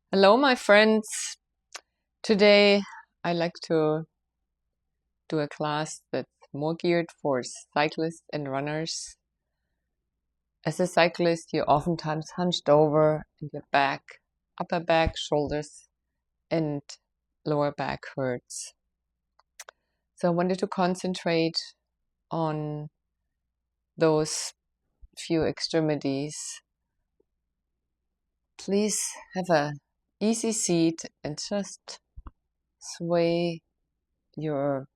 Hello, my friends. Today I like to do a class that's more geared for cyclists and runners. As a cyclist, you're oftentimes hunched over and your back, upper back, shoulders, and lower back hurts. So I wanted to concentrate on those few extremities. Please have an easy seat and just sway your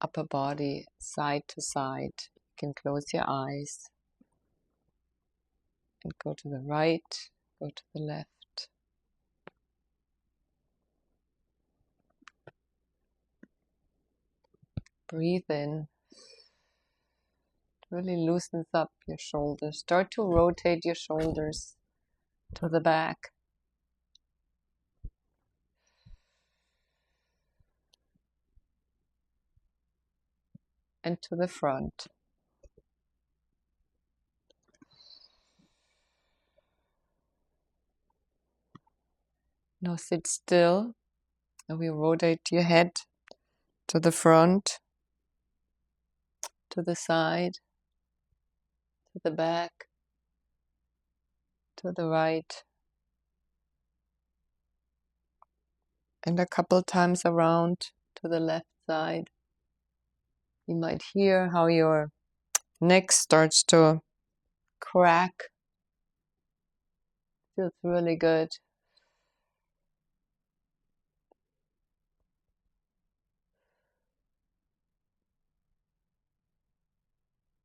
upper body side to side. You can close your eyes and go to the right, go to the left. Breathe in. Really loosens up your shoulders. Start to rotate your shoulders to the back. And to the front. Now sit still. And we rotate your head to the front, to the side, to the back, to the right, and a couple times around to the left side. You might hear how your neck starts to crack. Feels really good.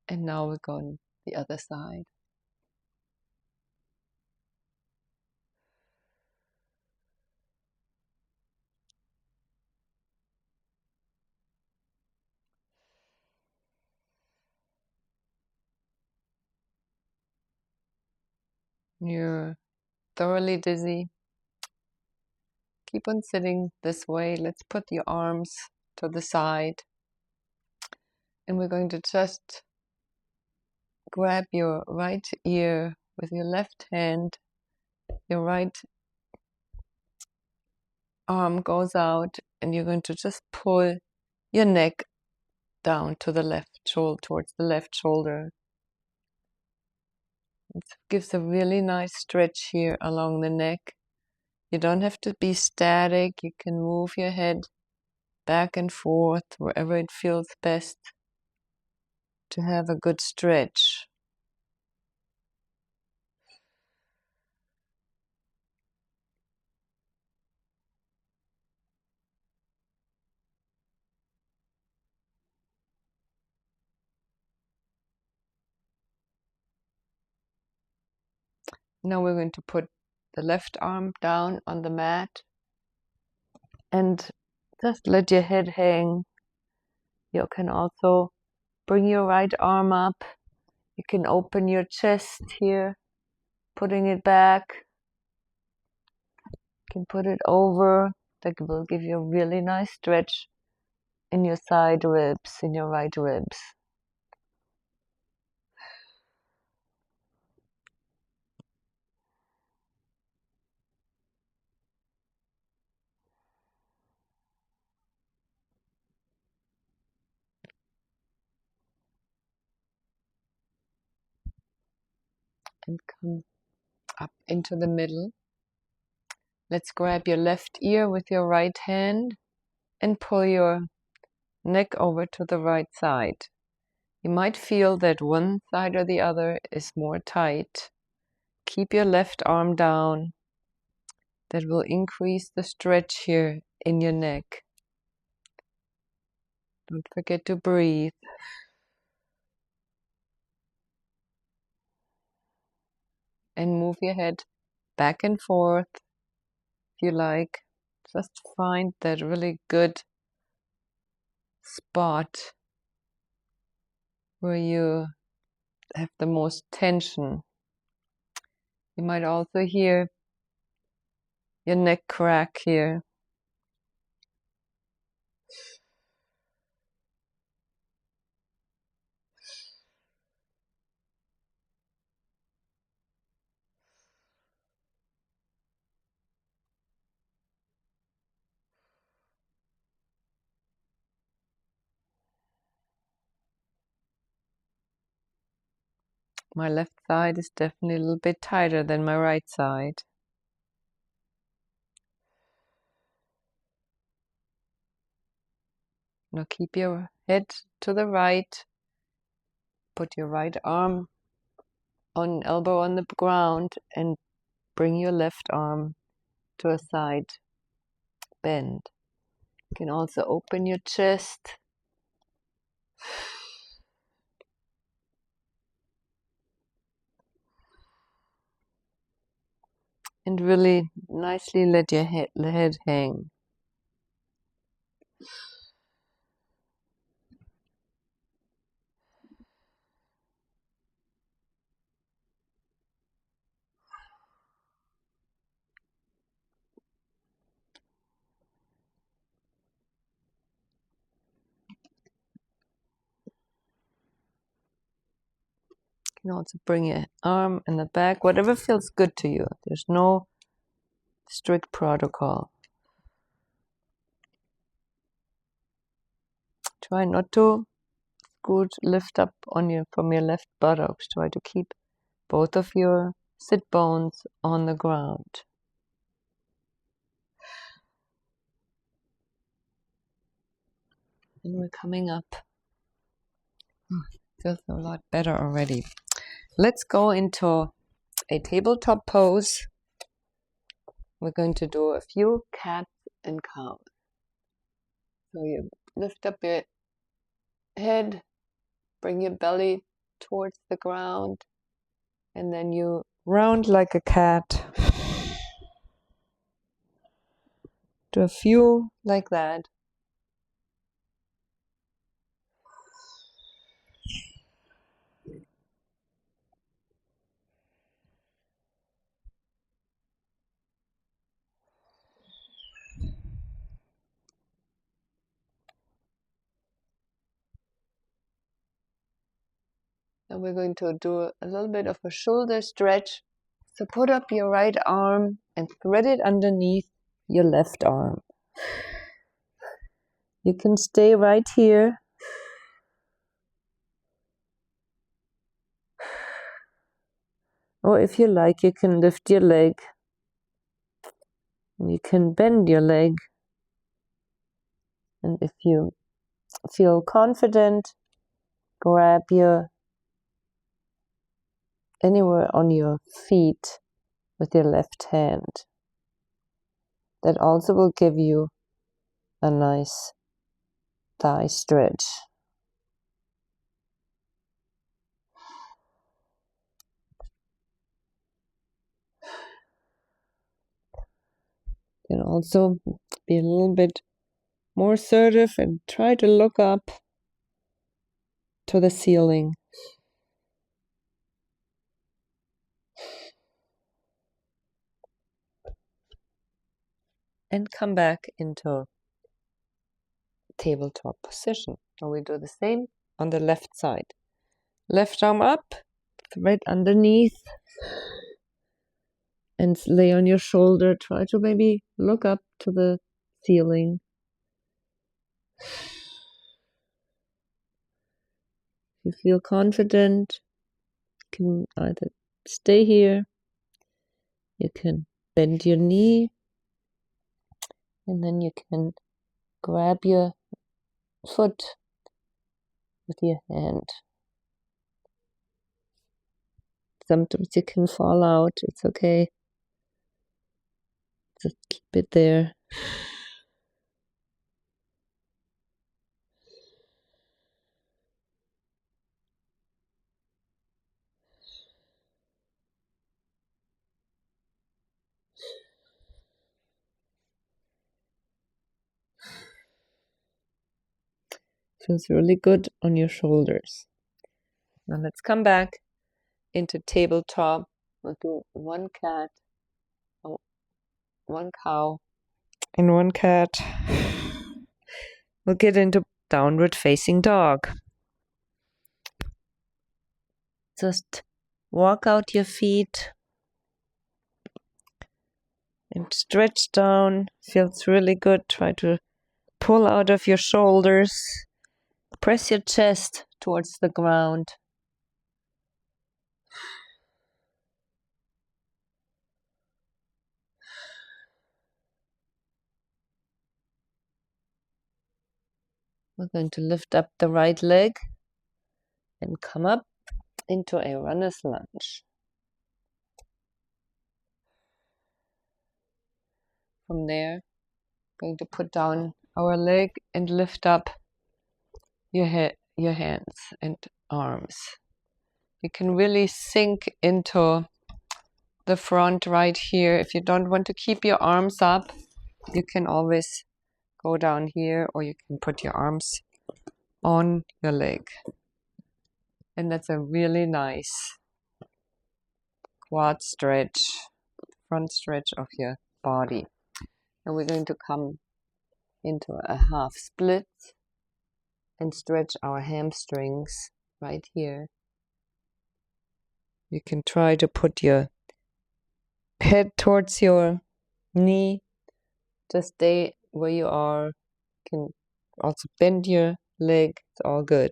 And now we're going the other side. You're thoroughly dizzy. Keep on sitting this way. Let's put your arms to the side. And we're going to just grab your right ear with your left hand. Your right arm goes out and you're going to just pull your neck down to the left shoulder, towards the left shoulder. It gives a really nice stretch here along the neck. You don't have to be static. You can move your head back and forth wherever it feels best to have a good stretch. Now we're going to put the left arm down on the mat and just let your head hang. You can also bring your right arm up. You can open your chest here, putting it back. You can put it over. That will give you a really nice stretch in your side ribs, in your right ribs. And come up into the middle. Let's grab your left ear with your right hand and pull your neck over to the right side. You might feel that one side or the other is more tight. Keep your left arm down. That will increase the stretch here in your neck. Don't forget to breathe. And move your head back and forth if you like. Just find that really good spot where you have the most tension. You might also hear your neck crack here. My left side is definitely a little bit tighter than my right side. Now keep your head to the right. Put your right arm on elbow on the ground and bring your left arm to a side bend. You can also open your chest. And really nicely let your head hang. You can also bring your arm in the back, whatever feels good to you. There's no strict protocol. Try not to lift up from your left buttocks. Try to keep both of your sit bones on the ground. And we're coming up. Feels a lot better already. Let's go into a tabletop pose. We're going to do a few cats and cows. So you lift up your head, bring your belly towards the ground, and then you round like a cat. Do a few like that. And we're going to do a little bit of a shoulder stretch. So put up your right arm and thread it underneath your left arm. You can stay right here. Or if you like, you can lift your leg. And you can bend your leg. And if you feel confident, grab anywhere on your feet with your left hand. That also will give you a nice thigh stretch. You can also be a little bit more assertive and try to look up to the ceiling. And come back into tabletop position. And we do the same on the left side. Left arm up, thread underneath, and lay on your shoulder. Try to maybe look up to the ceiling. If you feel confident, you can either stay here, you can bend your knee, and then you can grab your foot with your hand. Sometimes you can fall out, it's okay. Just keep it there. Feels really good on your shoulders. Now let's come back into tabletop. We'll do one cat, one cow, and one cat. We'll get into downward facing dog. Just walk out your feet and stretch down. Feels really good. Try to pull out of your shoulders. Press your chest towards the ground. We're going to lift up the right leg and come up into a runner's lunge. From there, going to put down our leg and lift up your hands and arms. You can really sink into the front right here. If you don't want to keep your arms up, you can always go down here, or you can put your arms on your leg. And that's a really nice quad stretch, front stretch of your body. And we're going to come into a half split and stretch our hamstrings right here. You can try to put your head towards your knee. Just stay where you are. You can also bend your leg. It's all good.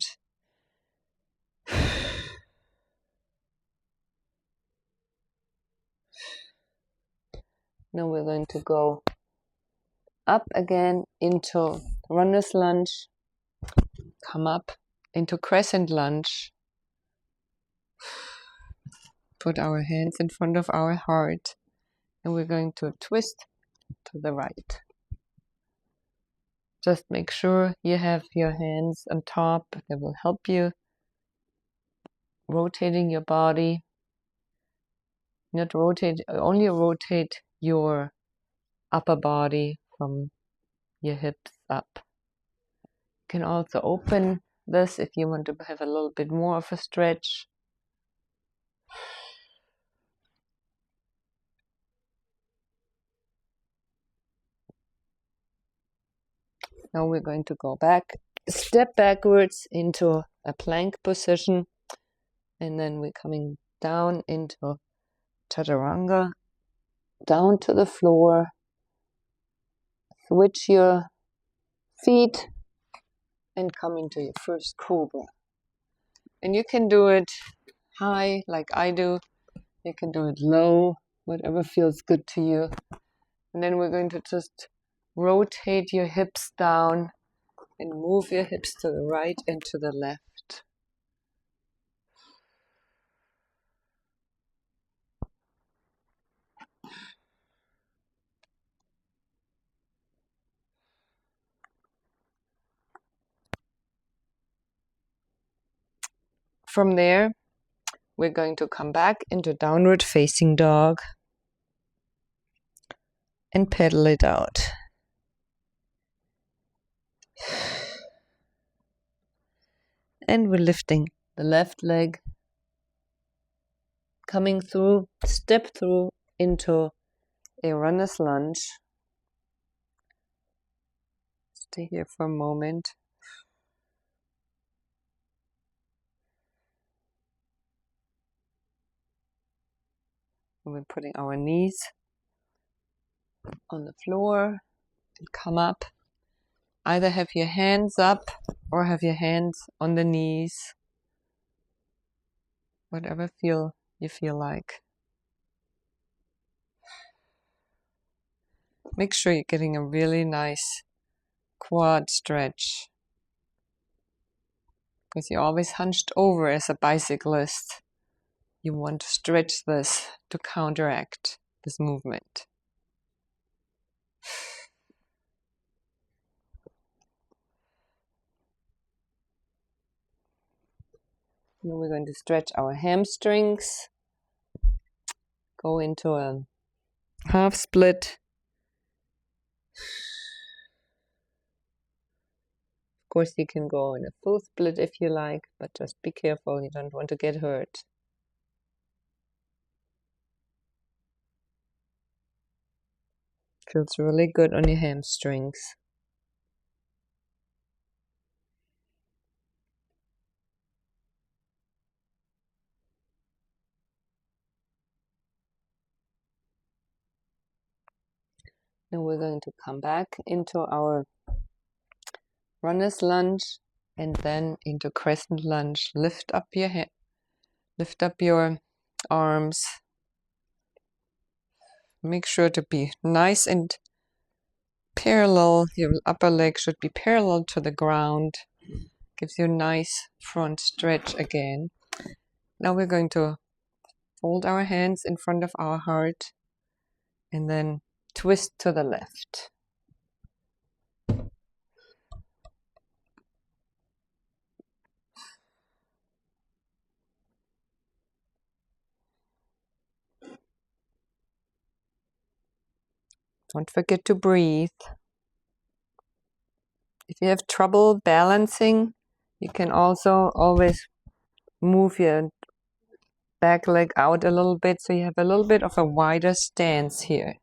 Now we're going to go up again into runner's lunge. Come up into crescent lunge. Put our hands in front of our heart. And we're going to twist to the right. Just make sure you have your hands on top. That will help you rotating your body. Not rotate, only rotate your upper body from your hips up. You can also open this if you want to have a little bit more of a stretch. Now we're going to go back, step backwards into a plank position, and then we're coming down into chaturanga, down to the floor. Switch your feet and come into your first cobra. And you can do it high like I do. You can do it low, whatever feels good to you. And then we're going to just rotate your hips down and move your hips to the right and to the left. From there, we're going to come back into downward facing dog and pedal it out. And we're lifting the left leg, coming through, step through into a runner's lunge. Stay here for a moment. And we're putting our knees on the floor and come up. Either have your hands up or have your hands on the knees. Whatever you feel like. Make sure you're getting a really nice quad stretch, because you're always hunched over as a bicyclist. You want to stretch this to counteract this movement. Now we're going to stretch our hamstrings, go into a half split. Of course, you can go in a full split if you like, but just be careful, you don't want to get hurt. Feels really good on your hamstrings. Now we're going to come back into our runner's lunge and then into crescent lunge. Lift up your head, lift up your arms. Make sure to be nice and parallel. Your upper leg should be parallel to the ground. Gives you a nice front stretch again. Now we're going to fold our hands in front of our heart and then twist to the left. Don't forget to breathe. If you have trouble balancing, you can also always move your back leg out a little bit so you have a little bit of a wider stance here.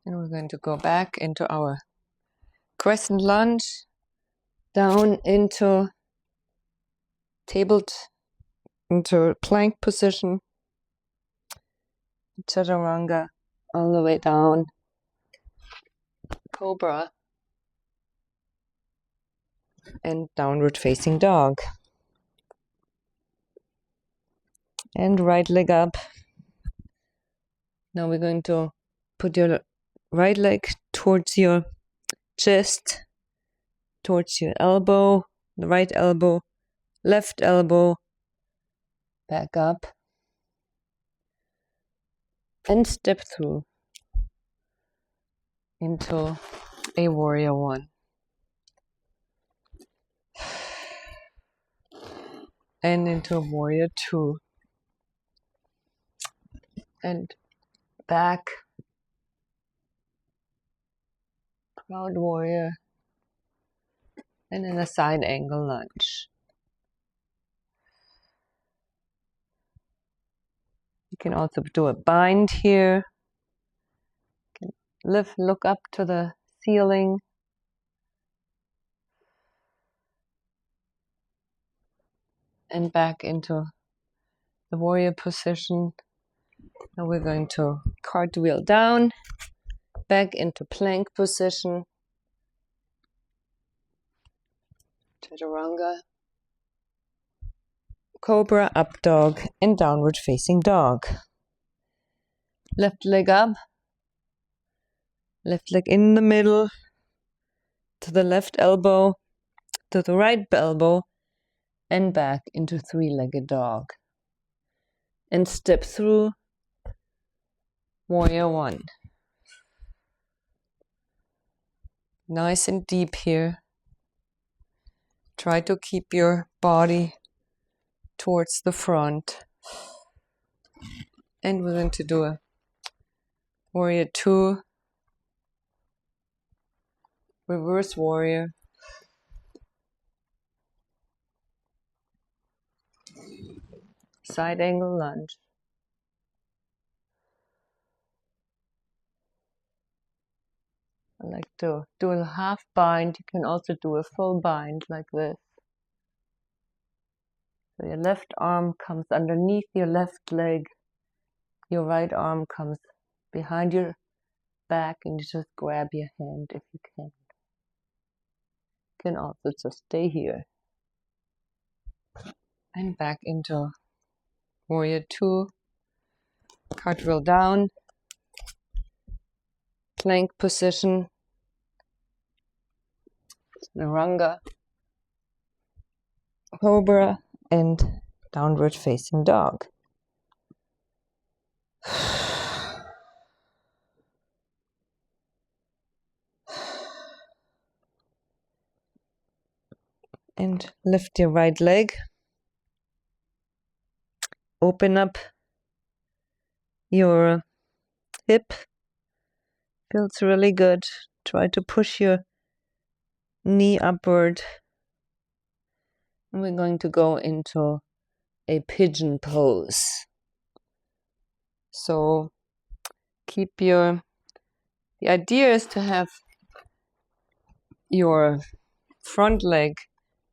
And we're going to go back into our crescent lunge, down into into plank position, chaturanga, all the way down, cobra, and downward facing dog. And right leg up. Now we're going to put your right leg towards your chest, towards your elbow, the right elbow, left elbow, back up, and step through into a warrior one. And into a warrior two. And back, proud warrior, and then a side angle lunge. You can also do a bind here. You can look up to the ceiling. And back into the warrior position. Now we're going to cartwheel down, back into plank position, chaturanga, cobra, up dog, and downward facing dog. Left leg up, left leg in the middle, to the left elbow, to the right elbow, and back into three-legged dog. And step through warrior one. Nice and deep here. Try to keep your body towards the front. And we're going to do a warrior two, reverse warrior, side angle lunge. I like to do a half bind. You can also do a full bind like this. So your left arm comes underneath your left leg. Your right arm comes behind your back, and you just grab your hand if you can. You can also just stay here. And back into warrior two. Cartwheel down. Plank position. Chaturanga, cobra, and downward facing dog. And lift your right leg. Open up your hip. Feels really good. Try to push your knee upward. And we're going to go into a pigeon pose. So the idea is to have your front leg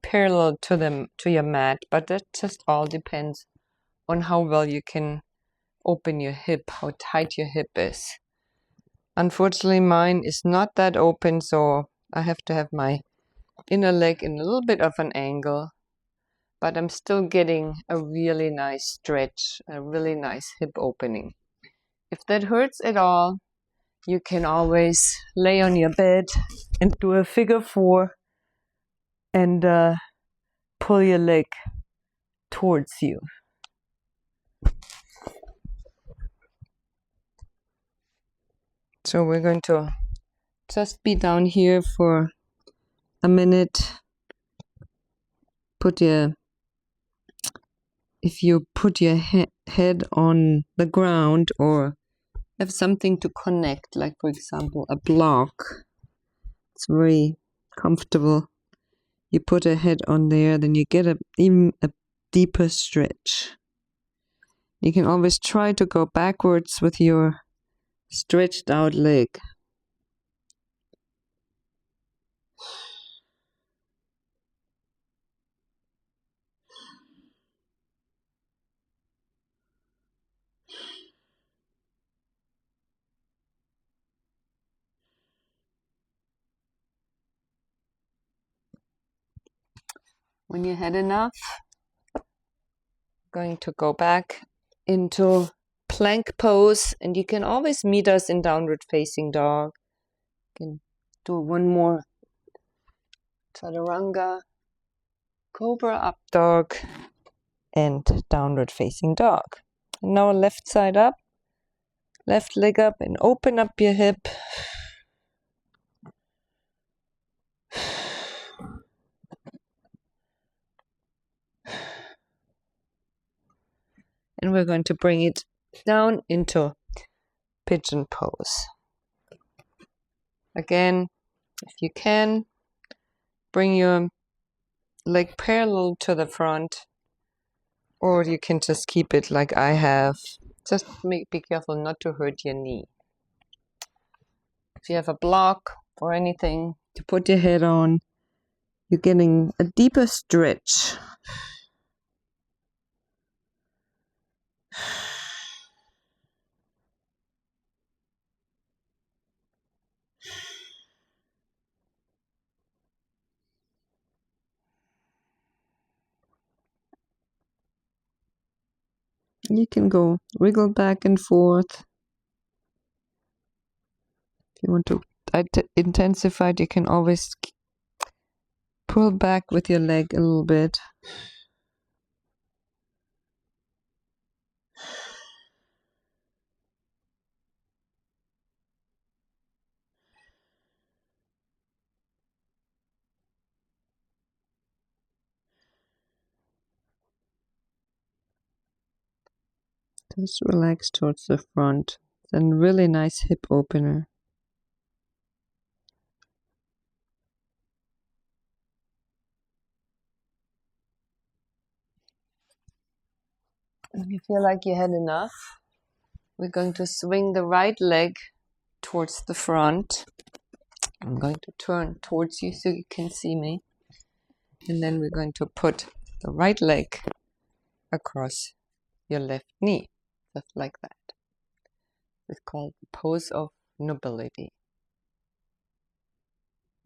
parallel to your mat, but that just all depends on how well you can open your hip, how tight your hip is. Unfortunately, mine is not that open, so I have to have my inner leg in a little bit of an angle. but I'm still getting a really nice stretch, a really nice hip opening. If that hurts at all, you can always lay on your bed and do a figure 4 and pull your leg towards you. So we're going to just be down here for a minute. If you put your head on the ground or have something to connect, like for example a block, it's very comfortable. You put a head on there, then you get even a deeper stretch. You can always try to go backwards with your stretched out leg. When you had enough, going to go back into plank pose, and you can always meet us in downward facing dog. You can do one more chaturanga, cobra up dog, and downward facing dog. And now left side up, left leg up, and open up your hip. And we're going to bring it down into pigeon pose. Again, if you can, bring your leg parallel to the front, or you can just keep it like I have. Just be careful not to hurt your knee. If you have a block or anything to put your head on, you're getting a deeper stretch. You can go wiggle back and forth. If you want to intensify it, you can always pull back with your leg a little bit. Just relax towards the front. Then really nice hip opener. When you feel like you had enough, we're going to swing the right leg towards the front. I'm going to turn towards you so you can see me. And then we're going to put the right leg across your left knee, just like that. It's called the pose of nobility.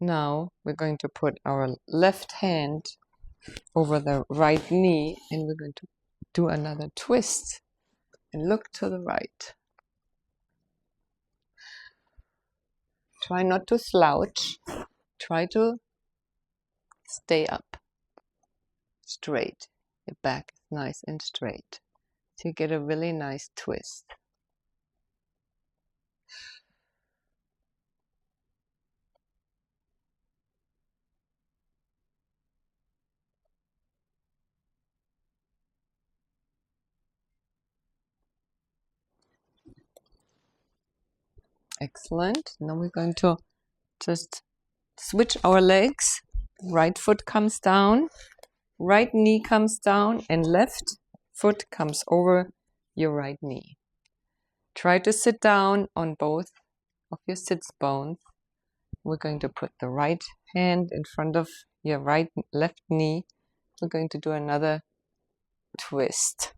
Now we're going to put our left hand over the right knee, and we're going to do another twist and look to the right. Try not to slouch. Try to stay up, straight. Your back is nice and straight. So you get a really nice twist. Excellent. Now we're going to just switch our legs. Right foot comes down, right knee comes down, and left foot comes over your right knee. Try to sit down on both of your sits bones. We're going to put the right hand in front of your left knee. We're going to do another twist.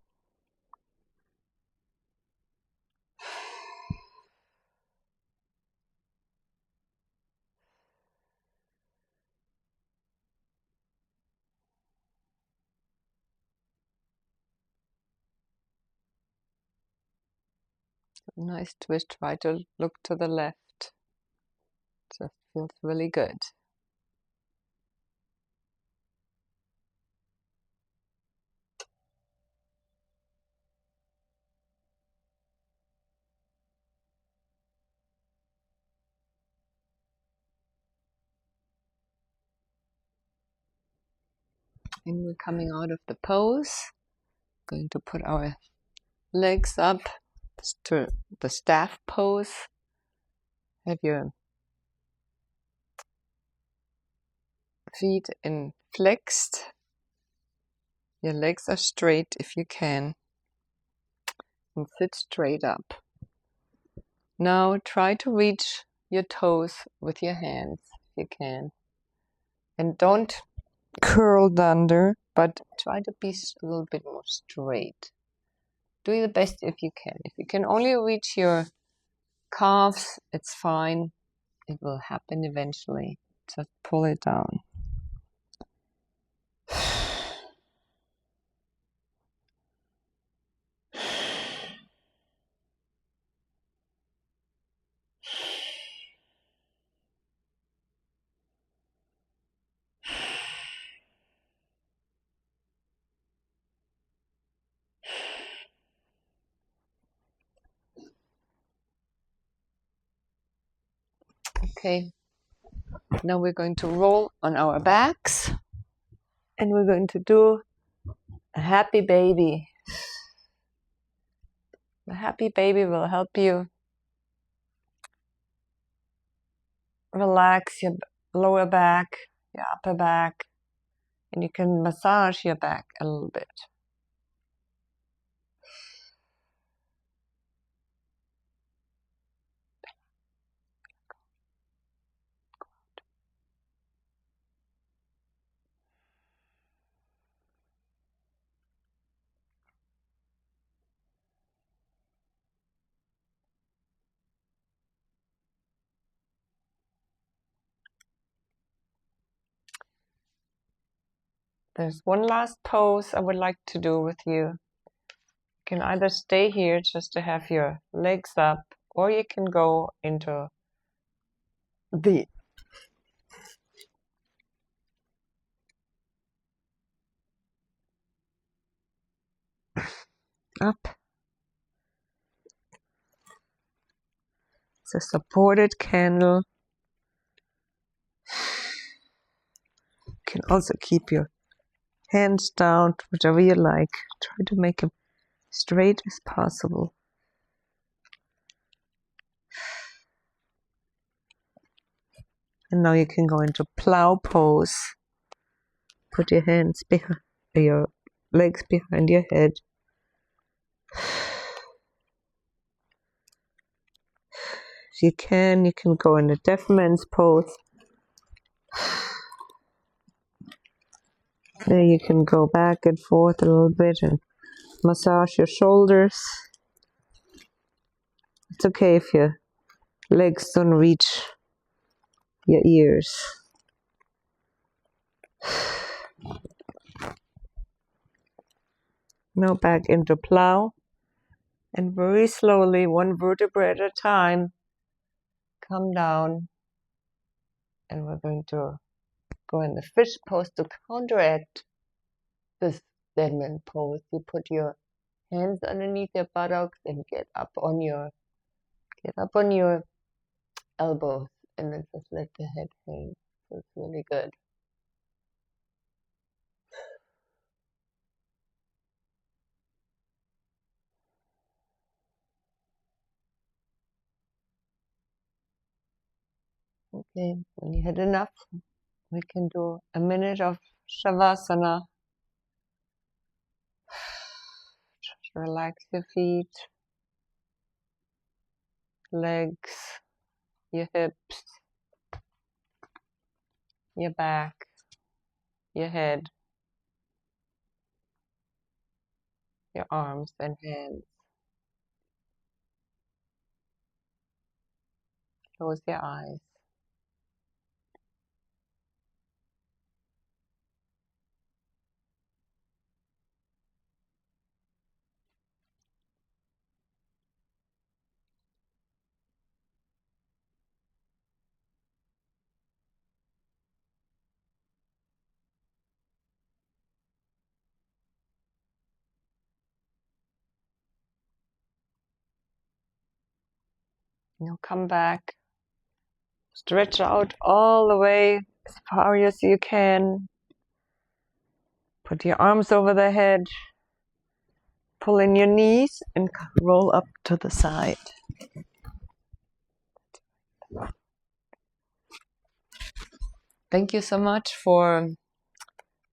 Nice twist. Try to look to the left. Just feels really good. And we're coming out of the pose. Going to put our legs up to the staff pose. Have your feet in flexed. Your legs are straight if you can. And sit straight up. Now try to reach your toes with your hands if you can. And don't curl under, but try to be a little bit more straight. Do your best if you can. If you can only reach your calves, it's fine. It will happen eventually. Just pull it down. Okay, now we're going to roll on our backs and we're going to do a happy baby. The happy baby will help you relax your lower back, your upper back, and you can massage your back a little bit. There's one last pose I would like to do with you. You can either stay here just to have your legs up, or you can go into the up. It's a supported candle. You can also keep your hands down, whatever you like. Try to make them straight as possible. And now you can go into plow pose. Put your hands behind, your legs behind your head. If you can go in a deaf man's pose. There you can go back and forth a little bit and massage your shoulders. It's okay if your legs don't reach your ears. Now back into plow. And very slowly, one vertebra at a time, come down. And we're going to go in the fish pose to counteract this dead man pose. You put your hands underneath your buttocks and get up on your elbows, and then just let the head hang. So it's really good. Okay, when you had enough, we can do a minute of Shavasana. Just relax your feet, legs, your hips, your back, your head, your arms and hands. Close your eyes. Come back. Stretch out all the way as far as you can. Put your arms over the head. Pull in your knees and roll up to the side. Thank you so much for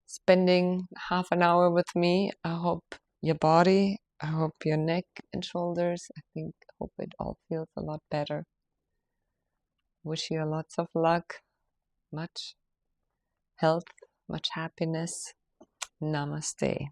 spending half an hour with me. I hope your body, I hope your neck and shoulders, hope it all feels a lot better. Wish you lots of luck, much health, much happiness. Namaste.